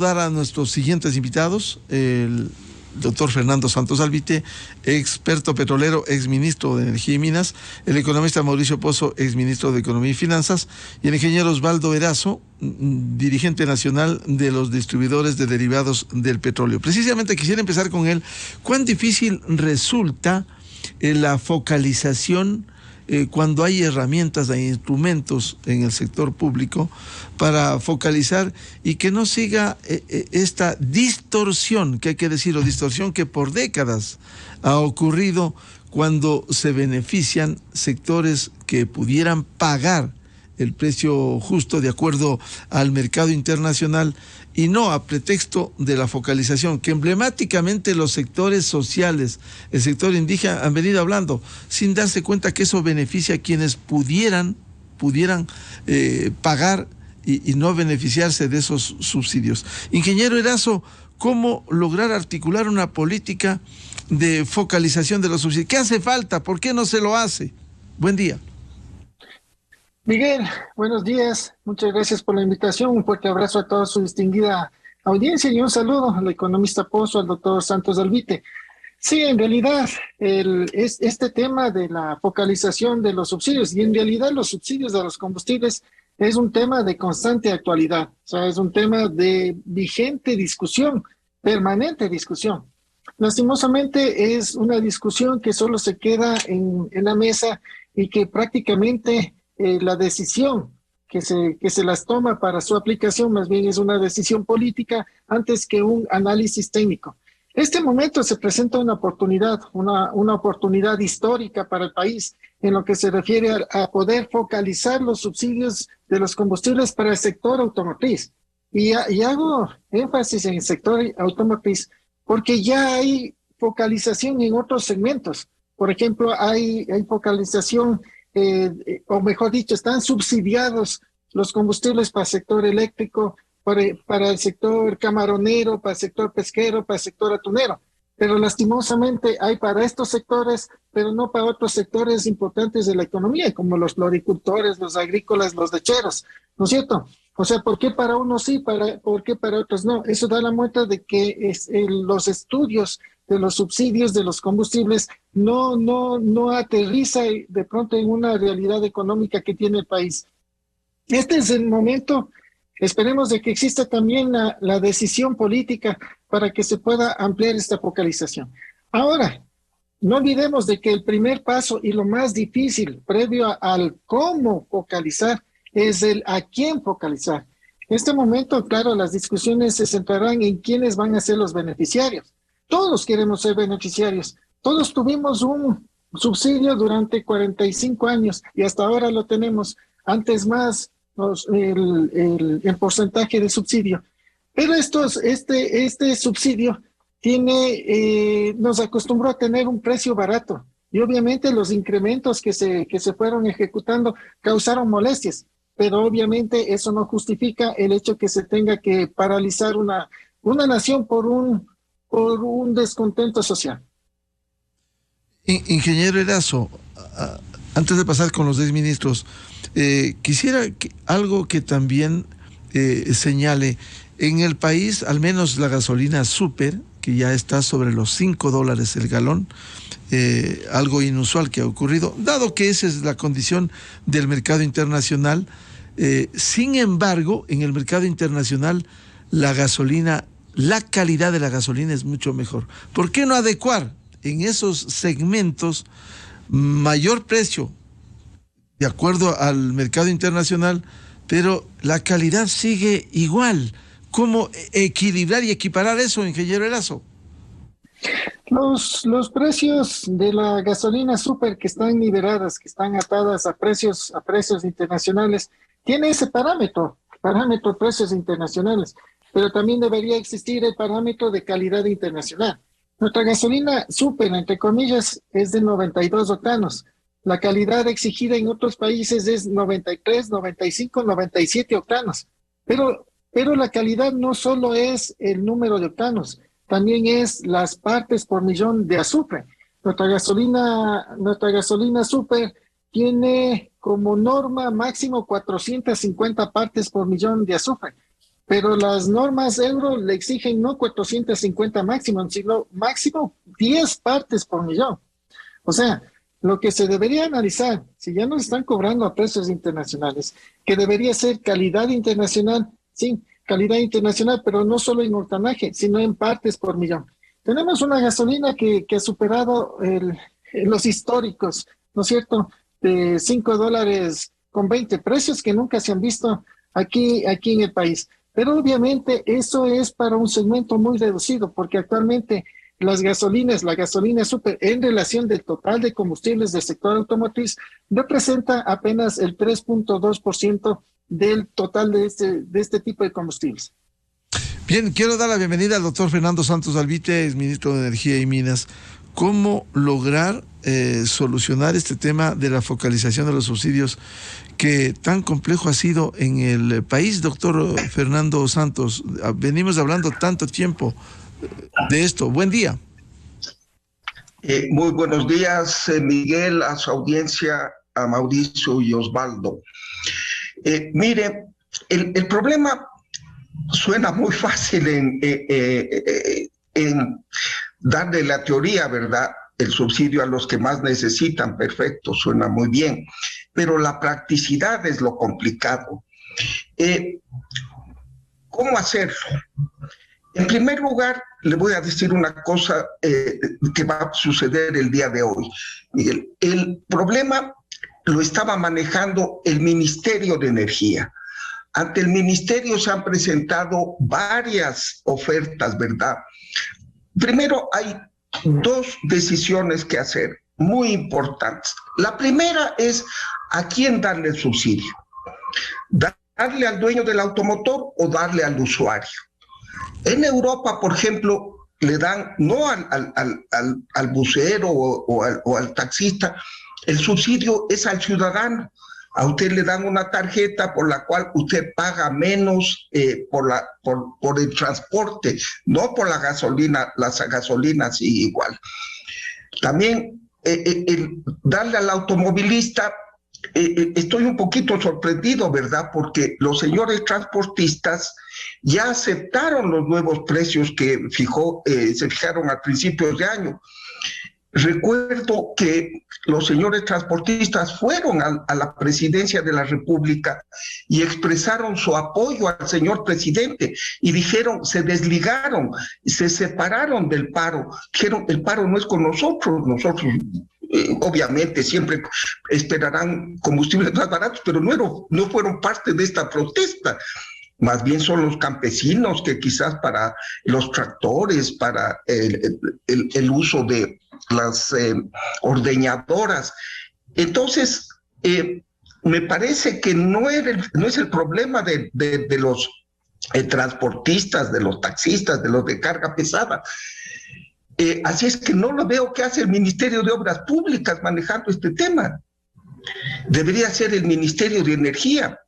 Dar a nuestros siguientes invitados, el doctor Fernando Santos Albite, experto petrolero, exministro de Energía y Minas, el economista Mauricio Pozo, exministro de Economía y Finanzas, y el ingeniero Osvaldo Erazo, dirigente nacional de los distribuidores de derivados del petróleo. Precisamente quisiera empezar con él. ¿Cuán difícil resulta la focalización cuando hay herramientas, hay instrumentos en el sector público para focalizar y que no siga esta distorsión, que hay que decirlo, distorsión que por décadas ha ocurrido cuando se benefician sectores que pudieran pagar el precio justo de acuerdo al mercado internacional y no a pretexto de la focalización que emblemáticamente los sectores sociales, el sector indígena han venido hablando sin darse cuenta que eso beneficia a quienes pudieran pagar y no beneficiarse de esos subsidios. Ingeniero Erazo, ¿cómo lograr articular una política de focalización de los subsidios? ¿Qué hace falta? ¿Por qué no se lo hace? Buen día. Miguel, buenos días. Muchas gracias por la invitación. Un fuerte abrazo a toda su distinguida audiencia y un saludo al economista Pozo, al doctor Santos Albite. Sí, en realidad, este tema de la focalización de los subsidios y en realidad los subsidios de los combustibles es un tema de constante actualidad. O sea, es un tema de vigente discusión, permanente discusión. Lastimosamente es una discusión que solo se queda en la mesa y que prácticamente la decisión que se las toma para su aplicación más bien es una decisión política antes que un análisis técnico. Este momento se presenta una oportunidad, una oportunidad histórica para el país en lo que se refiere a poder focalizar los subsidios de los combustibles para el sector automotriz. Y hago énfasis en el sector automotriz porque ya hay focalización en otros segmentos. Por ejemplo, hay focalización o mejor dicho, están subsidiados los combustibles para el sector eléctrico, para el sector camaronero, para el sector pesquero, para el sector atunero. Pero lastimosamente hay para estos sectores, pero no para otros sectores importantes de la economía, como los floricultores, los agrícolas, los lecheros, ¿no es cierto? O sea, ¿por qué para unos sí, por qué para otros no? Eso da la muestra de que los estudios de los subsidios de los combustibles no aterriza de pronto en una realidad económica que tiene el país. Este es el momento, esperemos de que exista también la decisión política para que se pueda ampliar esta focalización. Ahora, no olvidemos de que el primer paso y lo más difícil previo al cómo focalizar es el a quién focalizar. En este momento, claro, las discusiones se centrarán en quiénes van a ser los beneficiarios. Todos queremos ser beneficiarios. Todos tuvimos un subsidio durante 45 años y hasta ahora lo tenemos. Antes más el porcentaje de subsidio. Pero este subsidio nos acostumbró a tener un precio barato y obviamente los incrementos que se fueron ejecutando causaron molestias. Pero obviamente eso no justifica el hecho que se tenga que paralizar una nación por un descontento social. Ingeniero Erazo, antes de pasar con los 10 ministros, quisiera algo que también señale. En el país, al menos la gasolina súper, que ya está sobre los $5 el galón, algo inusual que ha ocurrido, dado que esa es la condición del mercado internacional. Sin embargo, en el mercado internacional, la calidad de la gasolina es mucho mejor. ¿Por qué no adecuar en esos segmentos mayor precio de acuerdo al mercado internacional, pero la calidad sigue igual? ¿Cómo equilibrar y equiparar eso, ingeniero Erazo? Los precios de la gasolina súper que están liberadas, que están atadas a precios internacionales, tiene ese parámetro precios internacionales, pero también debería existir el parámetro de calidad internacional. Nuestra gasolina súper, entre comillas, es de 92 octanos. La calidad exigida en otros países es 93, 95, 97 octanos. Pero la calidad no solo es el número de octanos, también es las partes por millón de azufre. Nuestra gasolina súper tiene como norma máximo 450 partes por millón de azufre. pero las normas euro le exigen no 450 máximo, sino máximo 10 partes por millón. O sea, lo que se debería analizar, si ya nos están cobrando a precios internacionales, que debería ser calidad internacional, sí, calidad internacional, pero no solo en octanaje, sino en partes por millón. Tenemos una gasolina que ha superado los históricos, ¿no es cierto?, de $5.20, precios que nunca se han visto aquí en el país. Pero obviamente eso es para un segmento muy reducido, porque actualmente las gasolinas, la gasolina super en relación del total de combustibles del sector automotriz representa apenas el 3.2% del total de este tipo de combustibles. Bien, quiero dar la bienvenida al doctor Fernando Santos Alvite, ex ministro de Energía y Minas. ¿Cómo lograr solucionar este tema de la focalización de los subsidios que tan complejo ha sido en el país, doctor Fernando Santos? Venimos hablando tanto tiempo de esto. Buen día. Muy buenos días, Miguel, a su audiencia, a Mauricio y Osvaldo. Mire, el problema suena muy fácil en darle la teoría, ¿verdad? El subsidio a los que más necesitan, perfecto, suena muy bien, pero la practicidad es lo complicado. ¿Cómo hacerlo? En primer lugar, le voy a decir una cosa que va a suceder el día de hoy. Miguel, el problema lo estaba manejando el Ministerio de Energía. Ante el Ministerio se han presentado varias ofertas, ¿verdad? Primero, hay dos decisiones que hacer, muy importantes. La primera es a quién darle el subsidio. ¿Darle al dueño del automotor o darle al usuario? En Europa, por ejemplo, le dan no al bucero o al taxista, el subsidio es al ciudadano. A usted le dan una tarjeta por la cual usted paga menos por el transporte, no por la gasolina. Las gasolinas sí igual. También darle al automovilista, estoy un poquito sorprendido, ¿verdad? Porque los señores transportistas ya aceptaron los nuevos precios que se fijaron a principios de año. Recuerdo que los señores transportistas fueron a la presidencia de la República y expresaron su apoyo al señor presidente y dijeron, se desligaron, se separaron del paro. Dijeron, el paro no es con nosotros, obviamente siempre esperarán combustibles más baratos, pero no fueron parte de esta protesta. Más bien son los campesinos que quizás para los tractores, para el uso de las ordeñadoras. Entonces, me parece que no es el problema de los transportistas, de los taxistas, de los de carga pesada. Así es que no lo veo qué hace el Ministerio de Obras Públicas manejando este tema. Debería ser el Ministerio de Energía,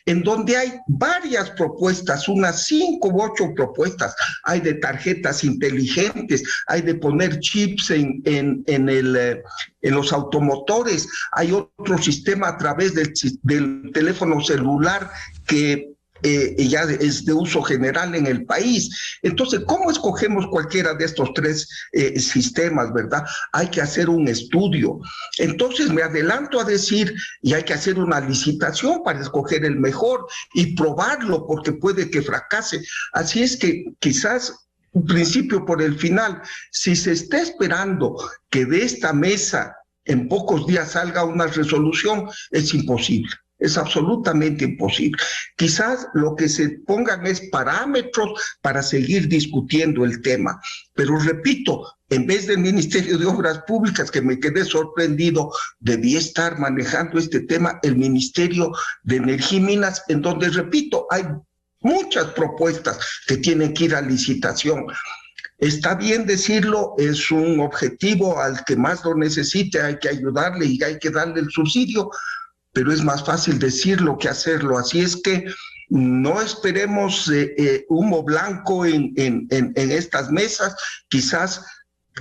en donde hay varias propuestas, unas 5 u 8 propuestas. Hay de tarjetas inteligentes, hay de poner chips en los automotores, hay otro sistema a través del teléfono celular que ya es de uso general en el país. Entonces, ¿cómo escogemos cualquiera de estos tres sistemas, verdad? Hay que hacer un estudio. Entonces, me adelanto a decir, y hay que hacer una licitación para escoger el mejor y probarlo, porque puede que fracase. Así es que quizás un principio por el final, si se está esperando que de esta mesa en pocos días salga una resolución, es imposible. Es absolutamente imposible. Quizás lo que se pongan es parámetros para seguir discutiendo el tema. Pero repito, en vez del Ministerio de Obras Públicas, que me quedé sorprendido, debía estar manejando este tema el Ministerio de Energía y Minas, en donde, repito, hay muchas propuestas que tienen que ir a licitación. Está bien decirlo, es un objetivo al que más lo necesite, hay que ayudarle y hay que darle el subsidio, pero es más fácil decirlo que hacerlo. Así es que no esperemos humo blanco en estas mesas, quizás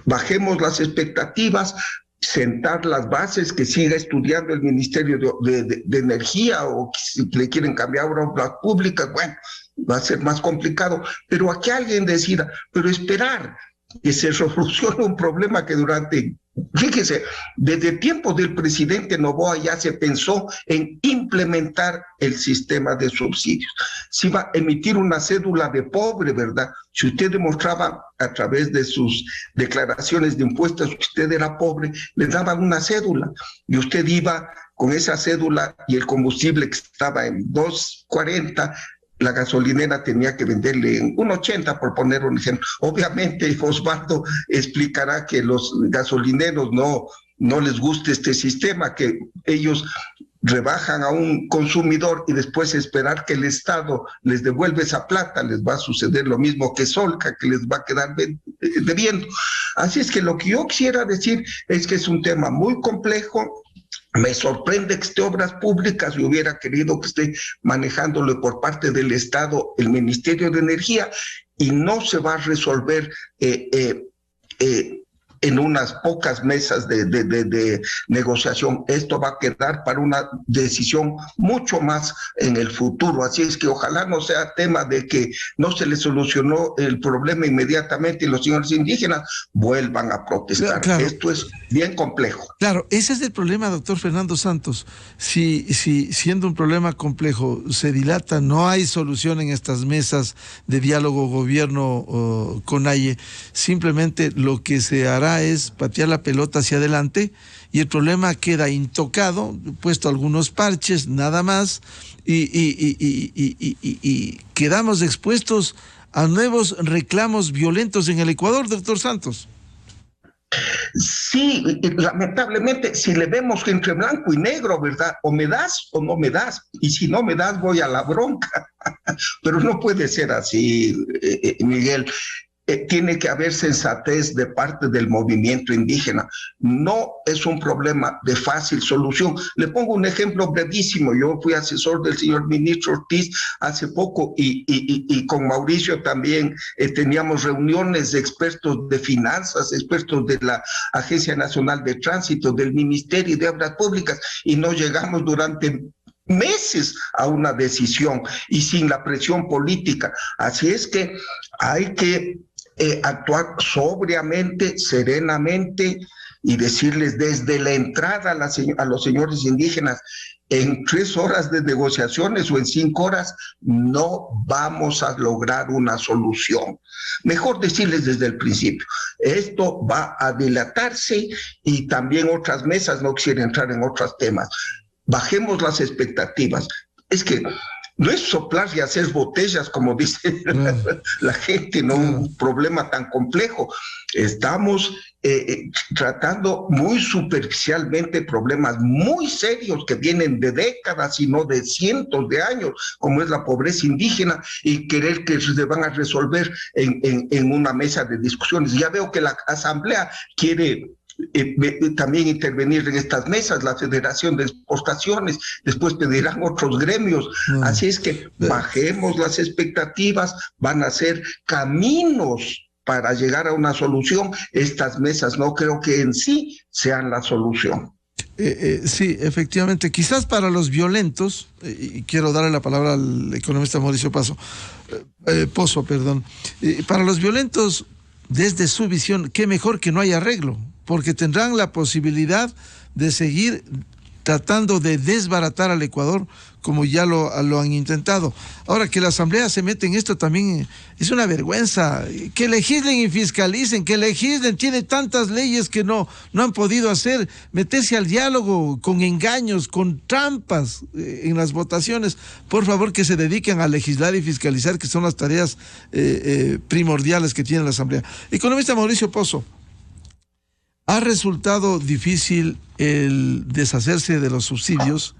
bajemos las expectativas, sentar las bases, que siga estudiando el Ministerio de Energía, o si le quieren cambiar a obras públicas, bueno, va a ser más complicado, pero aquí alguien decida, pero esperar que se solucione un problema que fíjese, desde tiempos del presidente Noboa ya se pensó en implementar el sistema de subsidios. Se iba a emitir una cédula de pobre, ¿verdad? Si usted demostraba a través de sus declaraciones de impuestos que usted era pobre, le daban una cédula y usted iba con esa cédula y el combustible que estaba en 2.40, la gasolinera tenía que venderle en 1.80, por poner un ejemplo. Obviamente Osvaldo explicará que los gasolineros no les gusta este sistema, que ellos rebajan a un consumidor y después esperar que el Estado les devuelva esa plata. Les va a suceder lo mismo que Solca, que les va a quedar debiendo. Así es que lo que yo quisiera decir es que es un tema muy complejo. Me sorprende que esté Obras Públicas, yo hubiera querido que esté manejándolo por parte del Estado el Ministerio de Energía, y no se va a resolver en unas pocas mesas de negociación. Esto va a quedar para una decisión mucho más en el futuro. Así es que ojalá no sea tema de que no se le solucionó el problema inmediatamente y los señores indígenas vuelvan a protestar. Claro. Esto es bien complejo. Claro, ese es el problema, doctor Fernando Santos. Si siendo un problema complejo se dilata, no hay solución en estas mesas de diálogo gobierno-CONAIE, simplemente lo que se hará es patear la pelota hacia adelante y el problema queda intocado, puesto algunos parches, nada más, y quedamos expuestos a nuevos reclamos violentos en el Ecuador, doctor Santos. Sí, lamentablemente, si le vemos entre blanco y negro, ¿verdad? O me das o no me das, y si no me das voy a la bronca. Pero no puede ser así, Miguel. Tiene que haber sensatez de parte del movimiento indígena. No es un problema de fácil solución. Le pongo un ejemplo brevísimo. Yo fui asesor del señor ministro Ortiz hace poco y con Mauricio también teníamos reuniones de expertos de finanzas, expertos de la Agencia Nacional de Tránsito, del Ministerio de Obras Públicas, y no llegamos durante meses a una decisión y sin la presión política. Así es que hay que actuar sobriamente, serenamente, y decirles desde la entrada a los señores indígenas: en 3 horas de negociaciones o en 5 horas no vamos a lograr una solución. Mejor decirles desde el principio, esto va a dilatarse, y también otras mesas, no quisiera entrar en otros temas. Bajemos las expectativas. Es que no es soplar y hacer botellas, como dice la gente, no un problema tan complejo. Estamos tratando muy superficialmente problemas muy serios que vienen de décadas y no de cientos de años, como es la pobreza indígena, y querer que se van a resolver en una mesa de discusiones. Ya veo que la Asamblea quiere también intervenir en estas mesas, la Federación de Exportaciones, después pedirán otros gremios. Así es que bajemos las expectativas, van a ser caminos para llegar a una solución. Estas mesas no creo que en sí sean la solución. Sí, efectivamente, quizás para los violentos, y quiero darle la palabra al economista Mauricio Pozo, para los violentos, desde su visión, qué mejor que no haya arreglo, porque tendrán la posibilidad de seguir tratando de desbaratar al Ecuador como ya lo han intentado. Ahora, que la Asamblea se mete en esto también es una vergüenza. Que legislen y fiscalicen, que legislen, tiene tantas leyes que no han podido hacer. Meterse al diálogo con engaños, con trampas en las votaciones. Por favor, que se dediquen a legislar y fiscalizar, que son las tareas primordiales que tiene la Asamblea. Economista Mauricio Pozo, ha resultado difícil el deshacerse de los subsidios,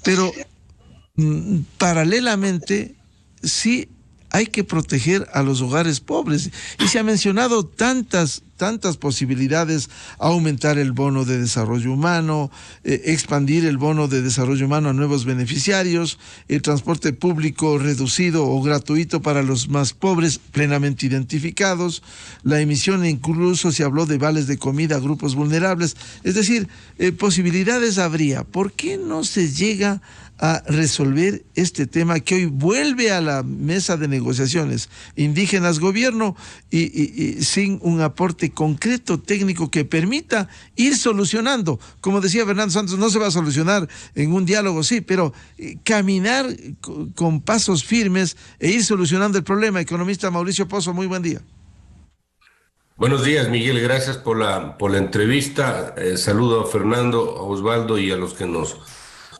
pero paralelamente sí hay que proteger a los hogares pobres. Y se ha mencionado tantas posibilidades: aumentar el bono de desarrollo humano, expandir el bono de desarrollo humano a nuevos beneficiarios, el transporte público reducido o gratuito para los más pobres plenamente identificados, la emisión, incluso se habló de vales de comida a grupos vulnerables. Es decir, posibilidades habría. ¿Por qué no se llega a resolver este tema que hoy vuelve a la mesa de negociaciones indígenas-gobierno y sin un aporte concreto técnico que permita ir solucionando? Como decía Fernando Santos, no se va a solucionar en un diálogo, sí, pero caminar con pasos firmes e ir solucionando el problema. Economista Mauricio Pozo, muy buen día. Buenos días, Miguel, gracias por la entrevista. Saludo a Fernando, a Osvaldo y a los que nos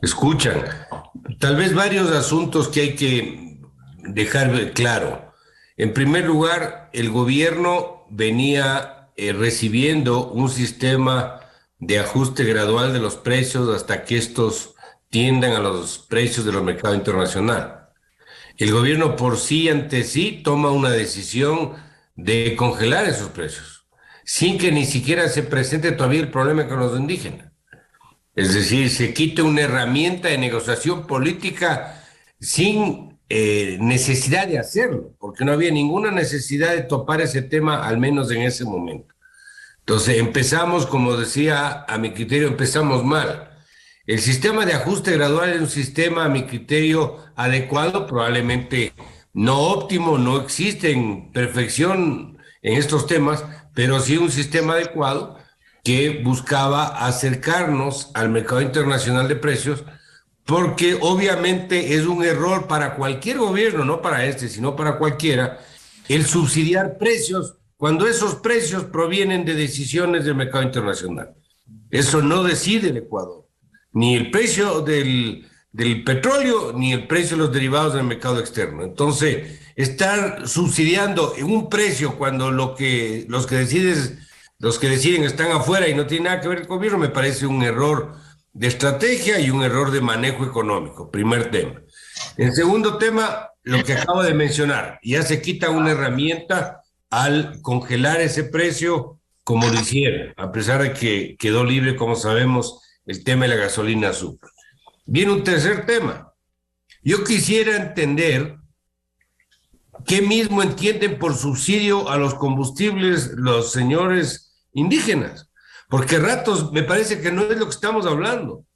escuchan. Tal vez varios asuntos que hay que dejar claro. En primer lugar, el gobierno venía recibiendo un sistema de ajuste gradual de los precios hasta que estos tiendan a los precios de los mercados internacionales. El gobierno por sí ante sí toma una decisión de congelar esos precios, sin que ni siquiera se presente todavía el problema con los indígenas. Es decir, se quita una herramienta de negociación política sin necesidad de hacerlo, porque no había ninguna necesidad de topar ese tema, al menos en ese momento. Entonces empezamos, como decía, a mi criterio, empezamos mal. El sistema de ajuste gradual es un sistema, a mi criterio, adecuado, probablemente no óptimo, no existe en perfección en estos temas, pero sí un sistema adecuado que buscaba acercarnos al mercado internacional de precios, porque obviamente es un error para cualquier gobierno, no para este, sino para cualquiera, el subsidiar precios cuando esos precios provienen de decisiones del mercado internacional. Eso no decide el Ecuador, ni el precio del petróleo, ni el precio de los derivados del mercado externo. Entonces, estar subsidiando en un precio cuando los que deciden están afuera y no tiene nada que ver el gobierno, me parece un error de estrategia y un error de manejo económico, primer tema. El segundo tema, lo que acabo de mencionar, ya se quita una herramienta al congelar ese precio como lo hicieron, a pesar de que quedó libre, como sabemos, el tema de la gasolina azul. Viene un tercer tema. Yo quisiera entender qué mismo entienden por subsidio a los combustibles los señores indígenas, porque a ratos me parece que no es lo que estamos hablando.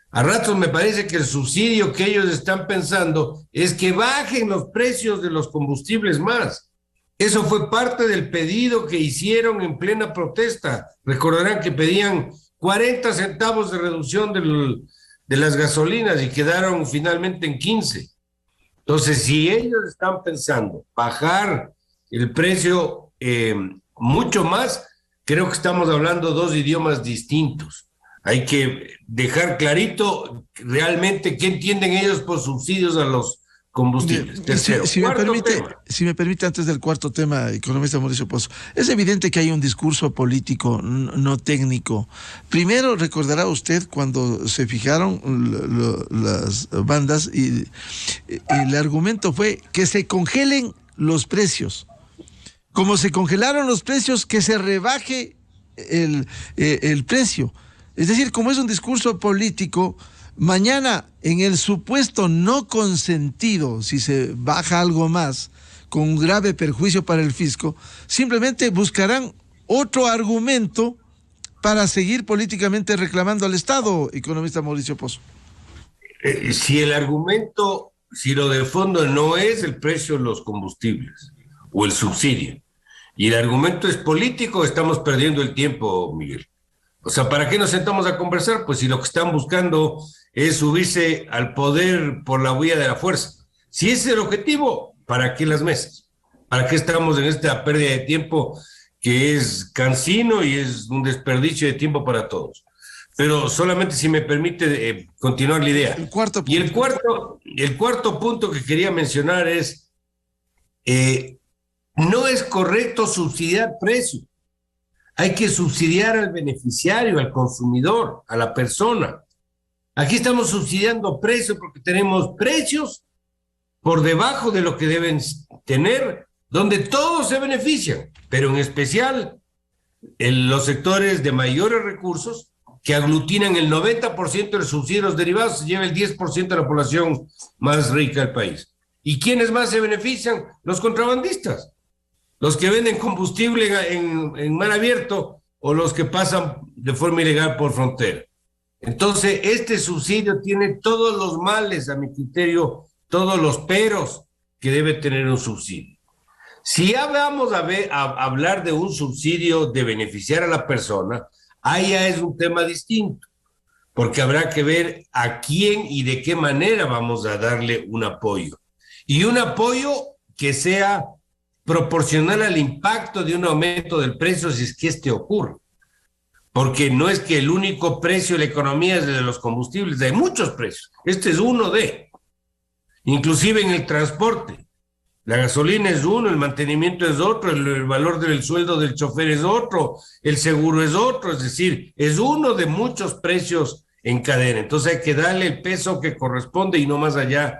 A ratos me parece que el subsidio que ellos están pensando es que bajen los precios de los combustibles más. Eso fue parte del pedido que hicieron en plena protesta. Recordarán que pedían 40 centavos de reducción de las gasolinas y quedaron finalmente en 15. Entonces, si ellos están pensando bajar el precio mucho más, creo que estamos hablando dos idiomas distintos. Hay que dejar clarito realmente qué entienden ellos por subsidios a los combustibles. Tercero, si me permite, antes del cuarto tema, economista Mauricio Pozo, es evidente que hay un discurso político, no técnico. Primero, recordará usted cuando se fijaron las bandas y el argumento fue que se congelen los precios. Como se congelaron los precios, que se rebaje el precio. Es decir, como es un discurso político, mañana, en el supuesto no consentido, si se baja algo más, con un grave perjuicio para el fisco, simplemente buscarán otro argumento para seguir políticamente reclamando al Estado, economista Mauricio Pozo. Si el argumento, si lo de fondo no es el precio de los combustibles o el subsidio, y el argumento es político, estamos perdiendo el tiempo, Miguel. O sea, ¿para qué nos sentamos a conversar? Pues si lo que están buscando es subirse al poder por la vía de la fuerza. Si ese es el objetivo, ¿para qué las mesas? ¿Para qué estamos en esta pérdida de tiempo que es cansino y es un desperdicio de tiempo para todos? Pero solamente si me permite continuar la idea. El cuarto punto. Y el cuarto punto que quería mencionar es, no es correcto subsidiar precios. Hay que subsidiar al beneficiario, al consumidor, a la persona. Aquí estamos subsidiando precios porque tenemos precios por debajo de lo que deben tener, donde todos se benefician, pero en especial en los sectores de mayores recursos que aglutinan el 90% de los subsidios derivados, se lleva el 10% de la población más rica del país. ¿Y quiénes más se benefician? Los contrabandistas, los que venden combustible en mar abierto o los que pasan de forma ilegal por frontera. Entonces, este subsidio tiene todos los males, a mi criterio, todos los peros que debe tener un subsidio. Si ya vamos a hablar de un subsidio de beneficiar a la persona, ahí ya es un tema distinto, porque habrá que ver a quién y de qué manera vamos a darle un apoyo. Y un apoyo que sea proporcional al impacto de un aumento del precio si es que este ocurre. Porque no es que el único precio de la economía es el de los combustibles, hay muchos precios. Este es uno de, inclusive en el transporte. La gasolina es uno, el mantenimiento es otro, el valor del sueldo del chofer es otro, el seguro es otro, es decir, es uno de muchos precios en cadena. Entonces hay que darle el peso que corresponde y no más allá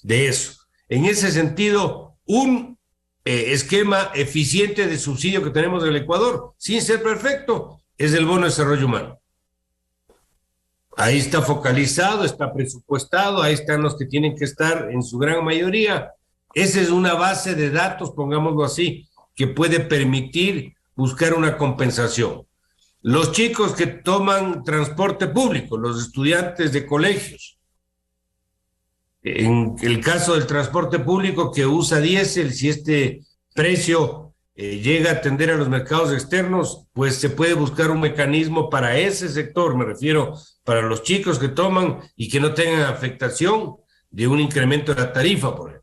de eso. En ese sentido, un esquema eficiente de subsidio que tenemos en el Ecuador, sin ser perfecto, es el bono de desarrollo humano. Ahí está focalizado, está presupuestado, ahí están los que tienen que estar en su gran mayoría. Esa es una base de datos, pongámoslo así, que puede permitir buscar una compensación. Los chicos que toman transporte público, los estudiantes de colegios, en el caso del transporte público que usa diésel, si este precio llega a atender a los mercados externos, pues se puede buscar un mecanismo para ese sector, me refiero para los chicos que toman y que no tengan afectación de un incremento de la tarifa, por ejemplo.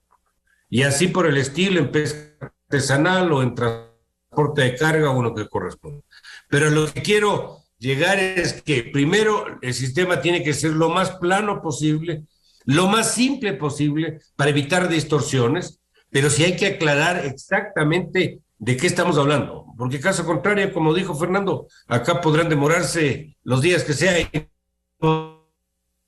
Y así por el estilo, en pesca artesanal o en transporte de carga o lo que corresponde. Pero lo que quiero llegar es que primero el sistema tiene que ser lo más plano posible, lo más simple posible para evitar distorsiones, pero sí hay que aclarar exactamente de qué estamos hablando, porque caso contrario, como dijo Fernando, acá podrán demorarse los días que sea y no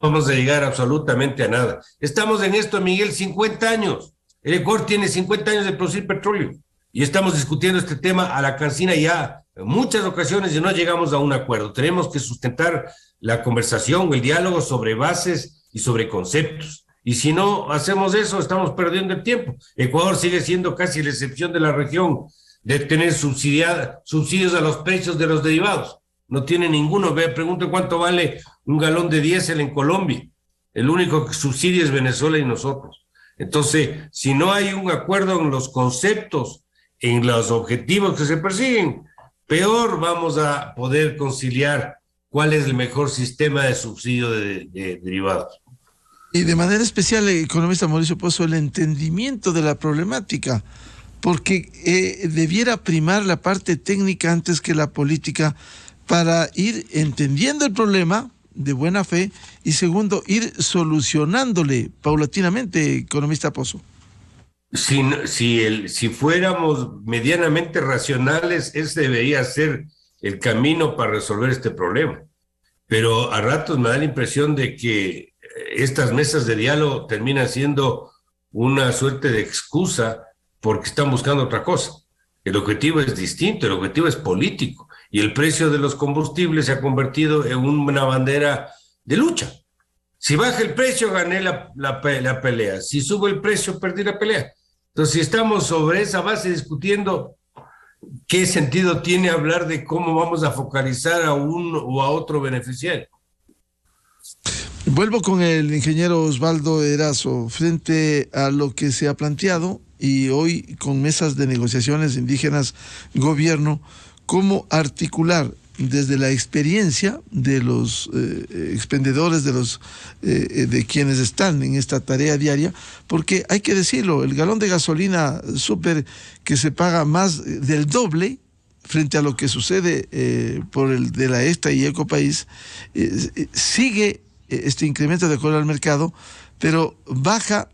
vamos a llegar absolutamente a nada. Estamos en esto, Miguel, 50 años. El Ecuador tiene 50 años de producir petróleo y estamos discutiendo este tema a la cancina ya en muchas ocasiones y no llegamos a un acuerdo. Tenemos que sustentar la conversación, el diálogo sobre bases y sobre conceptos. Y si no hacemos eso, estamos perdiendo el tiempo. Ecuador sigue siendo casi la excepción de la región de tener subsidios a los precios de los derivados. No tiene ninguno. Pregunto cuánto vale un galón de diésel en Colombia. El único que subsidia es Venezuela y nosotros. Entonces, si no hay un acuerdo en los conceptos, en los objetivos que se persiguen, peor vamos a poder conciliar cuál es el mejor sistema de subsidio de derivados. Y de manera especial, el economista Mauricio Pozo, el entendimiento de la problemática, porque debiera primar la parte técnica antes que la política para ir entendiendo el problema de buena fe y segundo, solucionándole paulatinamente, economista Pozo. Si fuéramos medianamente racionales, ese debería ser el camino para resolver este problema. Pero a ratos me da la impresión de que estas mesas de diálogo terminan siendo una suerte de excusa porque están buscando otra cosa. El objetivo es distinto, el objetivo es político y el precio de los combustibles se ha convertido en una bandera de lucha. Si baja el precio, gané la pelea. Si sube el precio, perdí la pelea. Entonces, si estamos sobre esa base discutiendo, ¿qué sentido tiene hablar de cómo vamos a focalizar a uno o a otro beneficiario? Vuelvo con el ingeniero Osvaldo Erazo frente a lo que se ha planteado y hoy con mesas de negociaciones indígenas gobierno, cómo articular desde la experiencia de los expendedores, de quienes están en esta tarea diaria, porque hay que decirlo, el galón de gasolina súper que se paga más del doble frente a lo que sucede por el de la ESTA y Ecopaís, sigue este incremento de acuerdo al mercado, pero baja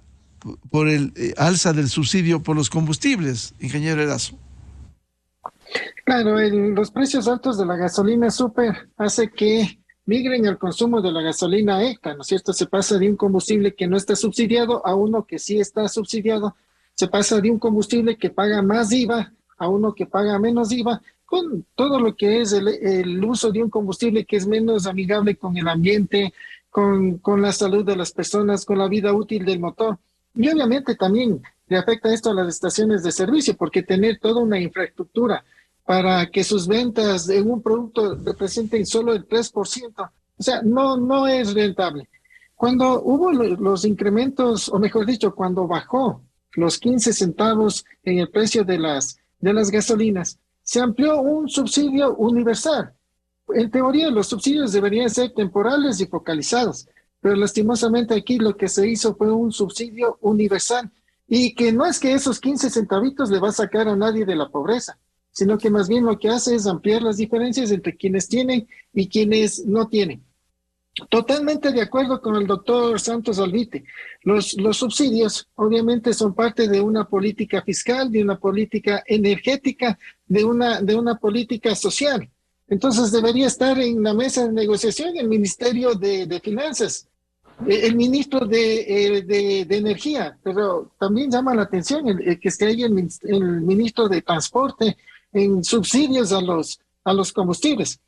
por el alza del subsidio por los combustibles, ingeniero Erazo. Claro, los precios altos de la gasolina súper hace que migren al consumo de la gasolina ECA, ¿no es cierto? Se pasa de un combustible que no está subsidiado a uno que sí está subsidiado, se pasa de un combustible que paga más IVA a uno que paga menos IVA, con todo lo que es el uso de un combustible que es menos amigable con el ambiente, con la salud de las personas, con la vida útil del motor. Y obviamente también le afecta esto a las estaciones de servicio, porque tener toda una infraestructura para que sus ventas de un producto representen solo el 3% O sea, no es rentable. Cuando hubo los incrementos, o mejor dicho, cuando bajó los 15 centavos en el precio de las gasolinas, se amplió un subsidio universal. En teoría, los subsidios deberían ser temporales y focalizados, pero lastimosamente aquí lo que se hizo fue un subsidio universal y que no es que esos 15 centavitos le va a sacar a nadie de la pobreza, sino que más bien lo que hace es ampliar las diferencias entre quienes tienen y quienes no tienen. Totalmente de acuerdo con el doctor Santos Alvite. Los subsidios obviamente son parte de una política fiscal, de una política energética, de una política social. Entonces debería estar en la mesa de negociación el Ministerio de Finanzas, el ministro de Energía, pero también llama la atención el que esté ahí el ministro de Transporte en subsidios a los combustibles.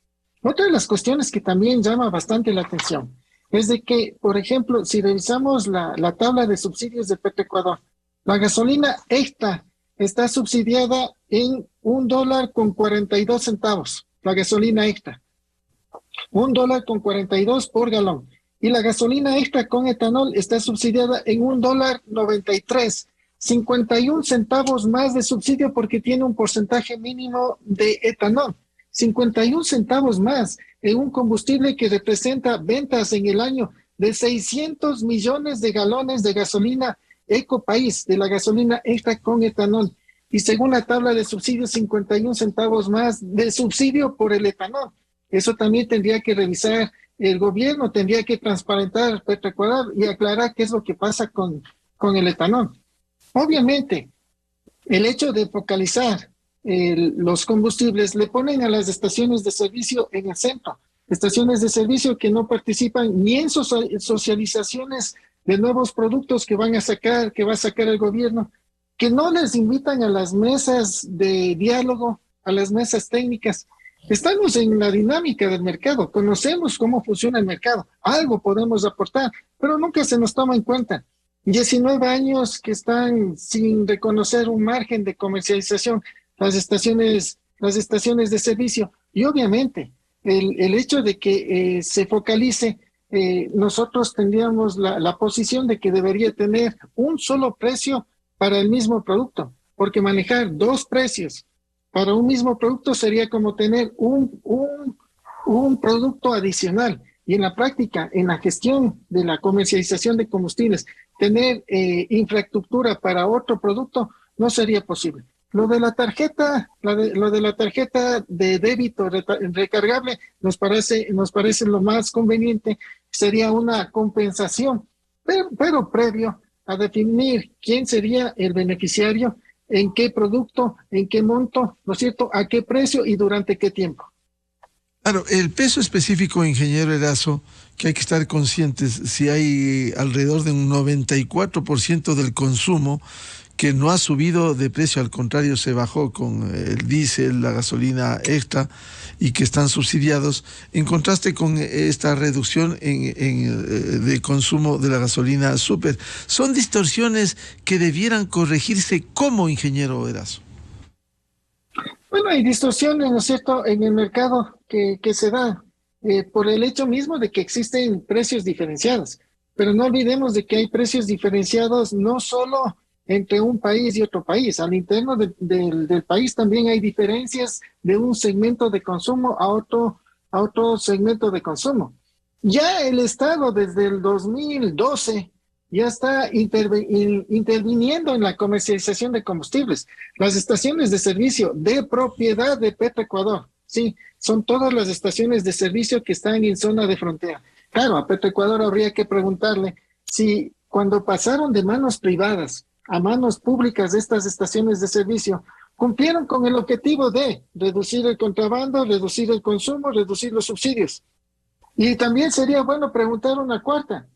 Otra de las cuestiones que también llama bastante la atención es de que, por ejemplo, si revisamos la tabla de subsidios de Petroecuador, la gasolina extra está subsidiada en $1.42, la gasolina extra. $1.42 por galón. Y la gasolina extra con etanol está subsidiada en $1.93. 51 centavos más de subsidio porque tiene un porcentaje mínimo de etanol. 51 centavos más en un combustible que representa ventas en el año de 600 millones de galones de gasolina Ecopaís, de la gasolina extra con etanol. Y según la tabla de subsidios, 51 centavos más de subsidio por el etanol. Eso también tendría que revisar el gobierno, tendría que transparentar Petroecuador y aclarar qué es lo que pasa con el etanol. Obviamente, el hecho de focalizar los combustibles le ponen a las estaciones de servicio en el centro. Estaciones de servicio que no participan ni en socializaciones de nuevos productos que va a sacar el gobierno, que no les invitan a las mesas de diálogo, a las mesas técnicas. Estamos en la dinámica del mercado, conocemos cómo funciona el mercado, algo podemos aportar, pero nunca se nos toma en cuenta. 19 años que están sin reconocer un margen de comercialización las estaciones de servicio, y obviamente el hecho de que se focalice, nosotros tendríamos la posición de que debería tener un solo precio para el mismo producto, porque manejar dos precios para un mismo producto sería como tener un producto adicional. Y en la práctica, en la gestión de la comercialización de combustibles, tener infraestructura para otro producto no sería posible. Lo de la tarjeta de débito recargable nos parece lo más conveniente, sería una compensación, pero previo a definir quién sería el beneficiario, en qué producto, en qué monto, ¿no es cierto?, a qué precio y durante qué tiempo. Claro, el peso específico, ingeniero Erazo, que hay que estar conscientes, si hay alrededor de un 94% del consumo que no ha subido de precio, al contrario se bajó con el diésel, la gasolina extra y que están subsidiados, en contraste con esta reducción de consumo de la gasolina súper. Son distorsiones que debieran corregirse. ¿Cómo, ingeniero Erazo? Bueno, hay distorsiones, ¿no es cierto?, en el mercado que se da por el hecho mismo de que existen precios diferenciados. Pero no olvidemos de que hay precios diferenciados no solo entre un país y otro país. Al interno del país también hay diferencias de un segmento de consumo a otro segmento de consumo. Ya el Estado desde el 2012 ya está interviniendo en la comercialización de combustibles. Las estaciones de servicio de propiedad de Petroecuador, sí, son todas las estaciones de servicio que están en zona de frontera. Claro, a Petroecuador habría que preguntarle si cuando pasaron de manos privadas a manos públicas de estas estaciones de servicio, cumplieron con el objetivo de reducir el contrabando, reducir el consumo, reducir los subsidios. Y también sería bueno preguntar una cuarta,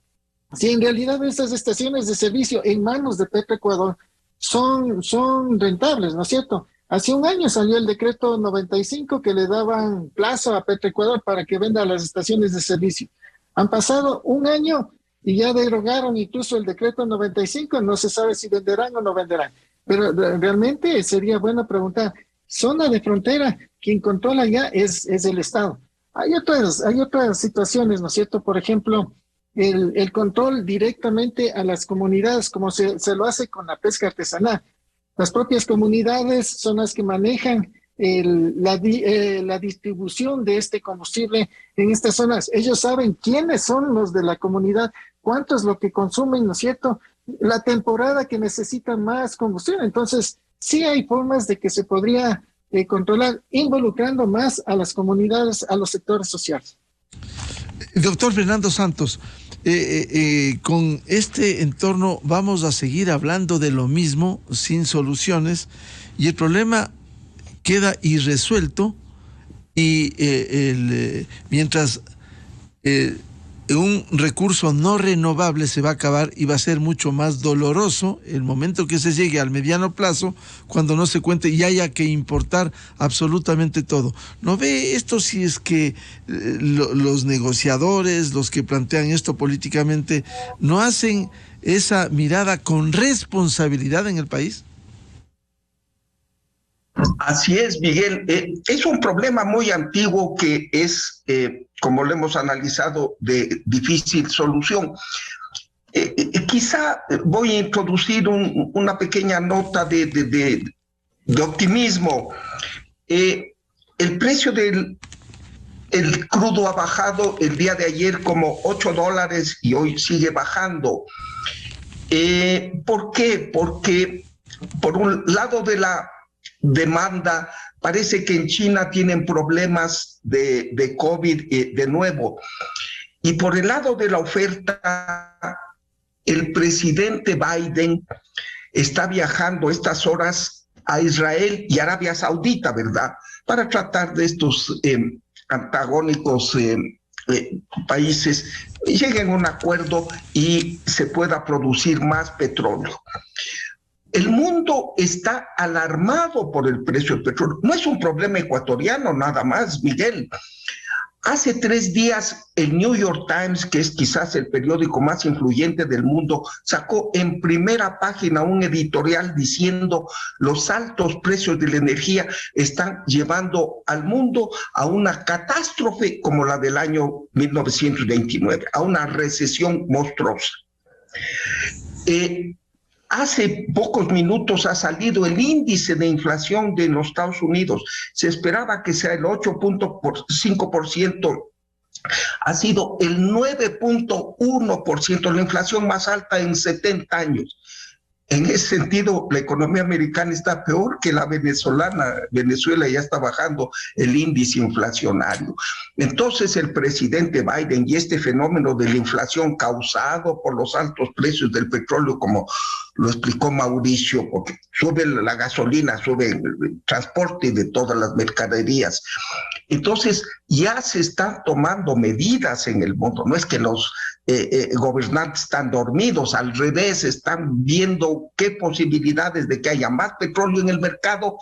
si en realidad estas estaciones de servicio en manos de Petroecuador son rentables, ¿no es cierto? Hace un año salió el decreto 95 que le daban plazo a Petroecuador para que venda las estaciones de servicio. Han pasado un año y ya derogaron incluso el decreto 95, no se sabe si venderán o no venderán. Pero realmente sería bueno preguntar, zona de frontera, quien controla ya es el Estado. Hay otras situaciones, ¿no es cierto? Por ejemplo, el control directamente a las comunidades, como se lo hace con la pesca artesanal. Las propias comunidades son las que manejan la distribución de este combustible en estas zonas. Ellos saben quiénes son los de la comunidad, cuánto es lo que consumen, ¿no es cierto? La temporada que necesitan más combustible. Entonces, sí hay formas de que se podría controlar, involucrando más a las comunidades, a los sectores sociales. Doctor Fernando Santos, con este entorno vamos a seguir hablando de lo mismo sin soluciones y el problema queda irresuelto y mientras un recurso no renovable se va a acabar y va a ser mucho más doloroso el momento que se llegue al mediano plazo cuando no se cuente y haya que importar absolutamente todo. ¿No ve esto si es que los negociadores, los que plantean esto políticamente, no hacen esa mirada con responsabilidad en el país? Así es, Miguel. Es un problema muy antiguo que es, como lo hemos analizado, de difícil solución. Quizá voy a introducir una pequeña nota de optimismo. El precio del crudo ha bajado el día de ayer como $8 y hoy sigue bajando. ¿Por qué? Porque por un lado de la demanda, parece que en China tienen problemas de COVID de nuevo. Y por el lado de la oferta, el presidente Biden está viajando estas horas a Israel y Arabia Saudita, ¿verdad? Para tratar de estos antagónicos países lleguen a un acuerdo y se pueda producir más petróleo. El mundo está alarmado por el precio del petróleo. No es un problema ecuatoriano nada más, Miguel. Hace 3 días el New York Times, que es quizás el periódico más influyente del mundo, sacó en primera página un editorial diciendo los altos precios de la energía están llevando al mundo a una catástrofe como la del año 1929, a una recesión monstruosa. Hace pocos minutos ha salido el índice de inflación de los Estados Unidos. Se esperaba que sea el 8.5%. Ha sido el 9.1%, la inflación más alta en 70 años. En ese sentido, la economía americana está peor que la venezolana. Venezuela ya está bajando el índice inflacionario. Entonces, el presidente Biden y este fenómeno de la inflación causado por los altos precios del petróleo, como lo explicó Mauricio, porque sube la gasolina, sube el transporte de todas las mercaderías. Entonces, ya se están tomando medidas en el mundo. No es que los gobernantes están dormidos, al revés, están viendo qué posibilidades de que haya más petróleo en el mercado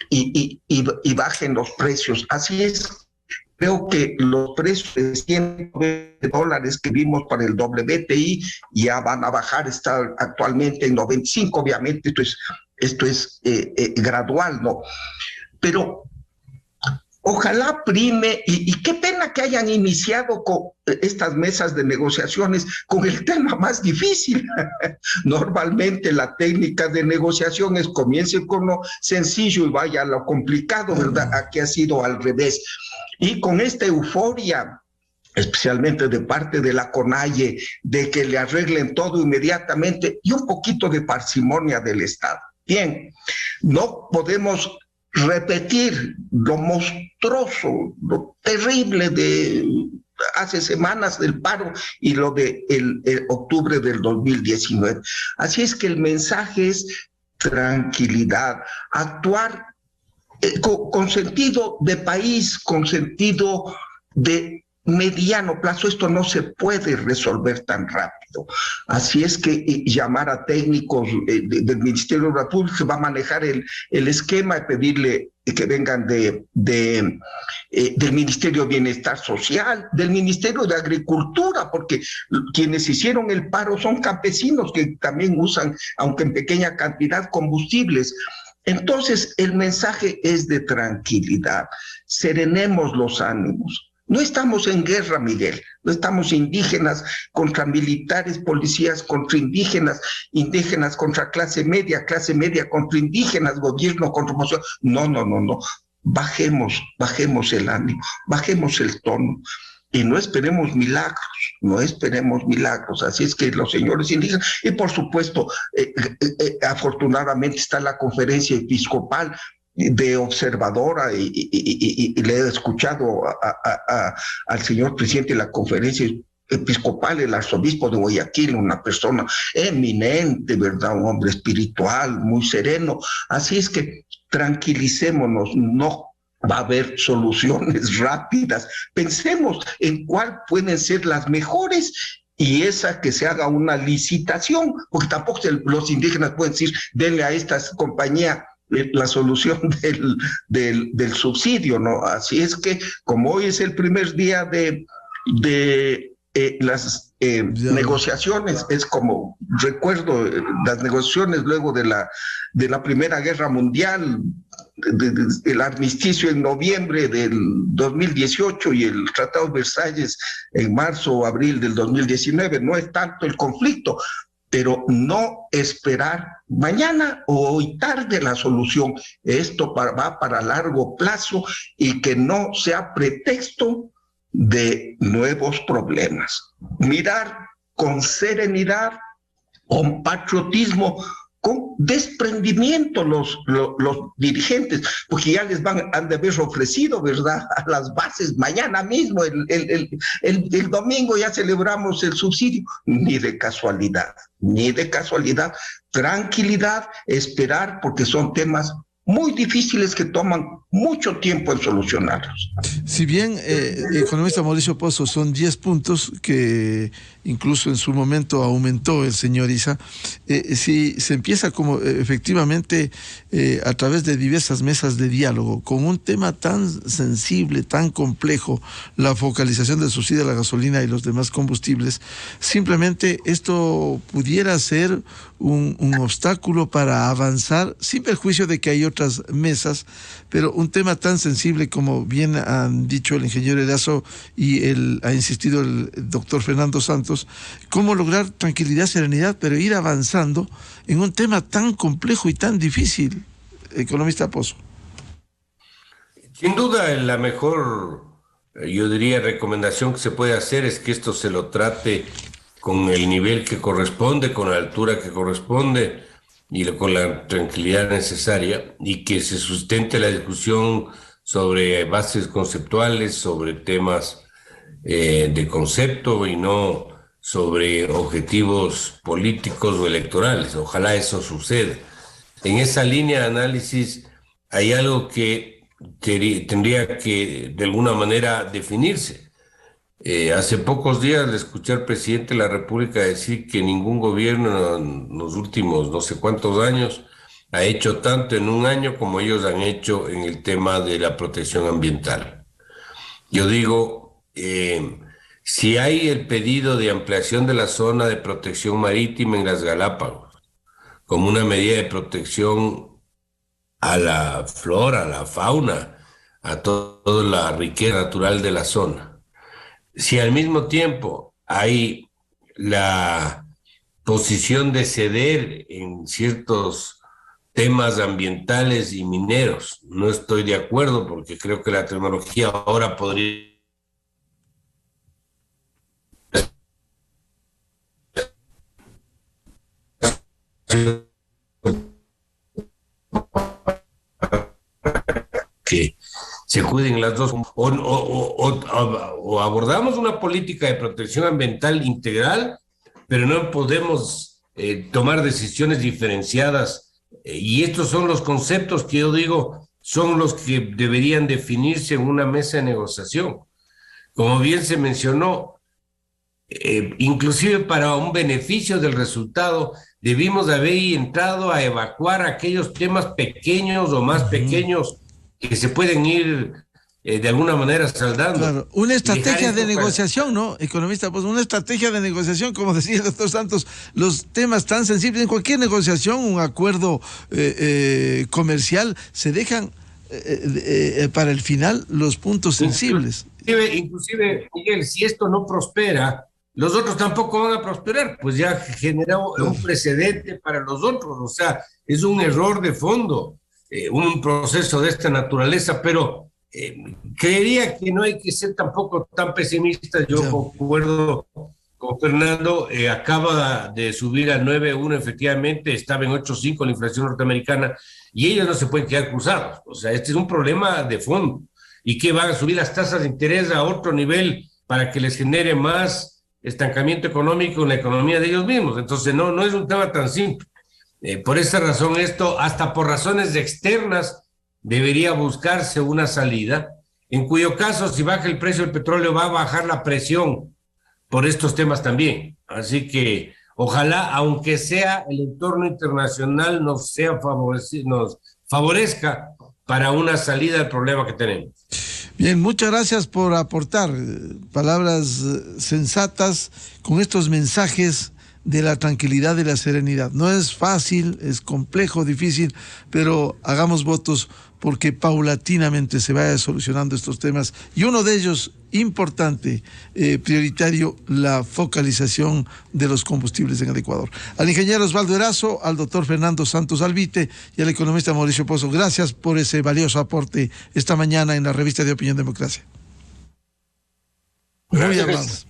y bajen los precios. Así es, creo que los precios de $100 que vimos para el WTI ya van a bajar, está actualmente en 95, obviamente esto es gradual, ¿no? Pero ojalá prime, y qué pena que hayan iniciado con estas mesas de negociaciones con el tema más difícil. Normalmente la técnica de negociación es comience con lo sencillo y vaya a lo complicado, ¿verdad? Aquí ha sido al revés. Y con esta euforia, especialmente de parte de la CONAIE, de que le arreglen todo inmediatamente y un poquito de parsimonia del Estado. Bien, no podemos repetir lo monstruoso, lo terrible de hace semanas del paro y lo de el octubre del 2019. Así es que el mensaje es tranquilidad, actuar con sentido de país, con sentido de mediano plazo. Esto no se puede resolver tan rápido. Así es que llamar a técnicos del Ministerio de la Pública, que va a manejar el esquema, y pedirle que vengan del Ministerio de Bienestar Social, del Ministerio de Agricultura, porque quienes hicieron el paro son campesinos que también usan, aunque en pequeña cantidad, combustibles. Entonces, el mensaje es de tranquilidad. Serenemos los ánimos. No estamos en guerra, Miguel. No estamos indígenas contra militares, policías contra indígenas, indígenas contra clase media contra indígenas, gobierno contra oposición. No, no, no, no. Bajemos el ánimo, bajemos el tono. Y no esperemos milagros. Así es que los señores indígenas, y por supuesto, afortunadamente está la conferencia episcopal de observadora, y le he escuchado al señor presidente de la conferencia episcopal, el arzobispo de Guayaquil, una persona eminente, ¿verdad? Un hombre espiritual, muy sereno. Así es que tranquilicémonos, no va a haber soluciones rápidas. Pensemos en cuál pueden ser las mejores y esa que se haga una licitación, porque tampoco los indígenas pueden decir, denle a esta compañía la solución del subsidio, ¿no? Así es que, como hoy es el primer día de las negociaciones, es como recuerdo las negociaciones luego de la Primera Guerra Mundial, el armisticio en noviembre del 2018 y el Tratado de Versalles en marzo o abril del 2019. No es tanto el conflicto, pero no esperar mañana o hoy tarde la solución. Esto va para largo plazo y que no sea pretexto de nuevos problemas. Mirar con serenidad, con patriotismo, con desprendimiento los dirigentes, porque ya les han de haber ofrecido, ¿verdad?, a las bases mañana mismo, el domingo ya celebramos el subsidio. Ni de casualidad, tranquilidad, esperar, porque son temas muy difíciles que toman mucho tiempo en solucionarlos. Si bien, economista Mauricio Pozo, son 10 puntos que incluso en su momento aumentó el señor Issa, si se empieza como efectivamente a través de diversas mesas de diálogo, con un tema tan sensible, tan complejo, la focalización del subsidio a la gasolina y los demás combustibles, simplemente esto pudiera ser un obstáculo para avanzar, sin perjuicio de que hay otras mesas, pero un tema tan sensible como bien han dicho el ingeniero Erazo y ha insistido el doctor Fernando Santos, cómo lograr tranquilidad, serenidad, pero ir avanzando en un tema tan complejo y tan difícil, economista Pozo. Sin duda, la mejor, yo diría, recomendación que se puede hacer es que esto se lo trate con el nivel que corresponde, con la altura que corresponde y con la tranquilidad necesaria, y que se sustente la discusión sobre bases conceptuales, sobre temas de concepto y no sobre objetivos políticos o electorales. Ojalá eso suceda. En esa línea de análisis hay algo que tendría que de alguna manera definirse. Hace pocos días le escuché al presidente de la República decir que ningún gobierno en los últimos no sé cuántos años ha hecho tanto en un año como ellos han hecho en el tema de la protección ambiental. Yo digo, si hay el pedido de ampliación de la zona de protección marítima en las Galápagos, como una medida de protección a la flora, a la fauna, a toda la riqueza natural de la zona, si al mismo tiempo hay la posición de ceder en ciertos temas ambientales y mineros, no estoy de acuerdo, porque creo que la tecnología ahora podría que se cuiden las dos, o abordamos una política de protección ambiental integral, pero no podemos tomar decisiones diferenciadas, y estos son los conceptos que yo digo son los que deberían definirse en una mesa de negociación. Como bien se mencionó, inclusive para un beneficio del resultado, debimos haber entrado a evacuar aquellos temas pequeños o más pequeños que se pueden ir de alguna manera saldando. Claro, una estrategia de negociación, ¿no, economista? Pues una estrategia de negociación, como decía el doctor Santos, los temas tan sensibles, en cualquier negociación, un acuerdo comercial, se dejan para el final los puntos sensibles. Inclusive, Miguel, si esto no prospera, los otros tampoco van a prosperar, pues ya generó un precedente para los otros, o sea, es un error de fondo, un proceso de esta naturaleza, pero creería que no hay que ser tampoco tan pesimistas. Yo concuerdo con Fernando, acaba de subir a 9.1, efectivamente, estaba en 8.5 la inflación norteamericana, y ellos no se pueden quedar cruzados, o sea, este es un problema de fondo, y que van a subir las tasas de interés a otro nivel para que les genere más estancamiento económico en la economía de ellos mismos. Entonces no es un tema tan simple. Por esa razón esto, hasta por razones externas, debería buscarse una salida, en cuyo caso si baja el precio del petróleo va a bajar la presión por estos temas también. Así que ojalá, aunque sea el entorno internacional, nos favorezca para una salida del problema que tenemos. Bien, muchas gracias por aportar palabras sensatas con estos mensajes de la tranquilidad y la serenidad. No es fácil, es complejo, difícil, pero hagamos votos porque paulatinamente se vaya solucionando estos temas. Y uno de ellos, importante, prioritario, la focalización de los combustibles en el Ecuador. Al ingeniero Osvaldo Erazo, al doctor Fernando Santos Albite y al economista Mauricio Pozo, gracias por ese valioso aporte esta mañana en la revista de Opinión Democracia. Muy amables.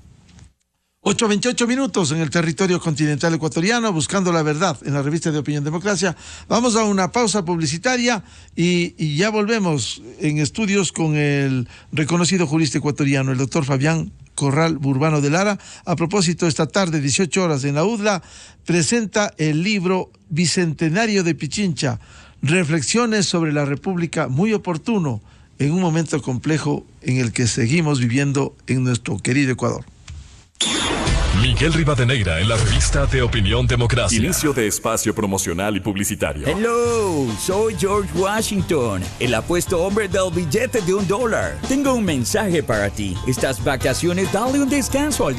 8:28 minutos en el territorio continental ecuatoriano, buscando la verdad en la revista de Opinión Democracia. Vamos a una pausa publicitaria y ya volvemos en estudios con el reconocido jurista ecuatoriano, el doctor Fabián Corral Burbano de Lara. A propósito, esta tarde, 18 horas en la UDLA, presenta el libro Bicentenario de Pichincha, reflexiones sobre la República, muy oportuno en un momento complejo en el que seguimos viviendo en nuestro querido Ecuador. Miguel Rivadeneira en la revista de Opinión Democracia. Inicio de espacio promocional y publicitario. Hello, soy George Washington, el apuesto hombre del billete de $1. Tengo un mensaje para ti. Estas vacaciones dale un descanso al